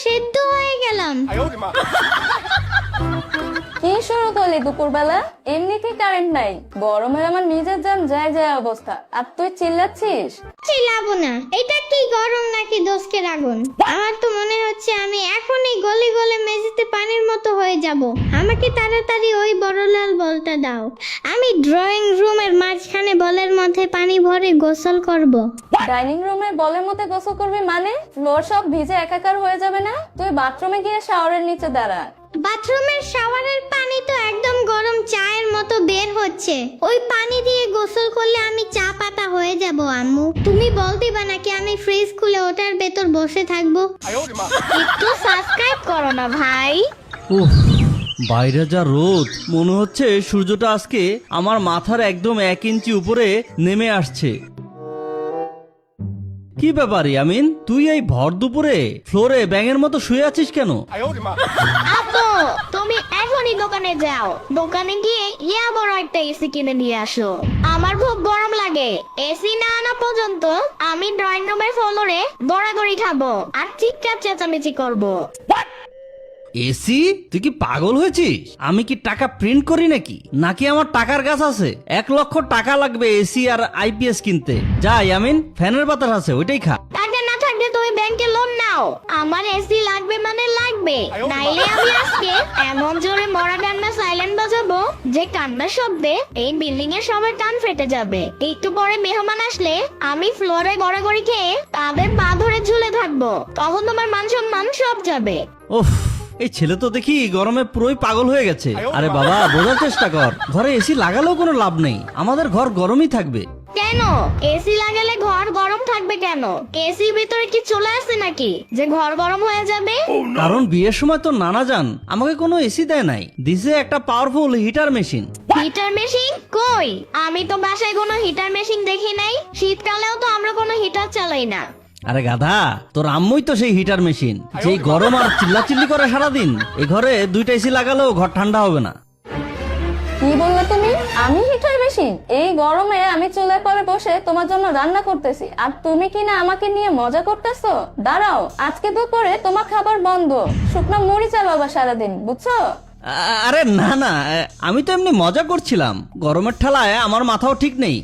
সেদ্ধ হয়ে গেলাম। কি শুরু করলি দুপুরবেলা? এমনিতেই কারেন্ট নাই, গরমে আমার নিজের যান যায় যায় অবস্থা, আর তুই চিল্লাচ্ছিস? চিল্লাবো না, এটা কি গরম নাকি দোস্কের আগুন? আমার তো মনে হচ্ছে আমি এখনই গলে গলে মেঝেতে পানির মতো হয়ে যাব। আমাকে তাড়াতাড়ি ওই বড়লাল বলটা দাও, আমি ড্রয়িং রুমের মাঝখানে বলের মধ্যে পানি ভরে গোসল করব। ডাইনিং রুমের বলের মধ্যে গোসল করবি মানে? ফ্লোর সব ভিজে একাকার হয়ে যাবে না? তুই বাথরুমে গিয়ে শাওয়ারের নিচে দাঁড়া। বাথরুমের শাওয়ারের পানি তো একদম গরম চায়ের মতো বের হচ্ছে, ওই পানি দিয়ে গোসল করলে আমি চা পাতা হয়ে যাব। আম্মু, তুমি বলতে বা নাকি আমি ফ্রিজ খুলে ওটার ভেতর বসে থাকবো? একটু সাবস্ক্রাইব করো না ভাই। উফ, বাইরে যা রোদ, মনে হচ্ছে সূর্যটা আজকে আমার মাথার একদম 1 ইঞ্চি উপরে নেমে আসছে। কি ব্যাপার ইয়ামিন, তুই এই ভর দুপুরে ফ্লোরে ব্যাঙের মতো শুয়ে আছিস কেন? আপু, তুমি এখনই দোকানে যাও, দোকানে গিয়ে ইয়া বড় একটা এসি কিনে নিয়ে আসো। আমার খুব গরম লাগে, এসি না আনা পর্যন্ত আমি ড্রয়িং রুমের ফ্লোরে দৌড়াদৌড়ি খাবো আর চিৎকার চেঁচামেচি করবো। এসি? তুই কি পাগল হয়েছিস? আমি কি টাকা প্রিন্ট করি নাকি আমার টাকার গাছ আছে? 1 লক্ষ টাকা লাগবে এসি আর আইপিএস কিনতে। যা ইয়ামিন, ফ্যানের বাতাস আছে, ওইটাই খা। টাকা না থাকলে তুমি ব্যাংকে লোন নাও, আমার এসি লাগবে মানে লাগবে, নাইলে আমি আজকে এমন জোরে মরা ডান্না সাইলেন্ট বাজাবো যে কান্নার শব্দে এই বিল্ডিং এর সবার কান ফেটে যাবে। একটু পরে মেহমান আসলে আমি ফ্লোরে গড়াগড়ি খেয়ে তাদের পা ধরে ঝুলে থাকবো, তখন তোমার মান সম্মান সব যাবে। ওফ, এই ছেলে তো দেখি গরমে পুরোই পাগল হয়ে গেছে। আরে বাবা, বোঝার চেষ্টা কর, ঘরে এসি লাগালেও কোনো লাভ নেই, আমাদের ঘর গরমই থাকবে। কেন এসি লাগালে ঘর গরম থাকবে কেন? এসির ভিতরে কি চলে আসে নাকি যে ঘর গরম হয়ে যাবে? কারণ বিয়ের সময় তো নানা জান আমাকে কোনো এসি দেয় নাই, দিছে একটা powerful heater machine. Heater machine কই? আমি তো বাসায় কোনো হিটার মেশিন দেখি নাই, শীতকালেও তো আমরা কোনো হিটার চালাই না। আরে গাধা, তোর আম্মুই তো সেই হিটার মেশিন, যেই গরম আর চিল্লাচিল্লি করে সারাদিন। এ ঘরে 2টা এসি লাগালেও ঘর ঠান্ডা হবে না। কি বললে তুমি? আমি হিটার মেশিন? এই গরমে আমি চুলার পরে বসে তোমার জন্য রান্না করতেছি, আর তুমি কি না আমাকে নিয়ে মজা করতেছো? দাঁড়াও, আজকে দুপুরে তোমার খাবার বন্ধ, শুকনো মুড়ি চালাবা সারাদিন, বুঝছো? আরে না না, আমি তো এমনি মজা করছিলাম, গরমের ঠেলায় আমার মাথাও ঠিক নেই।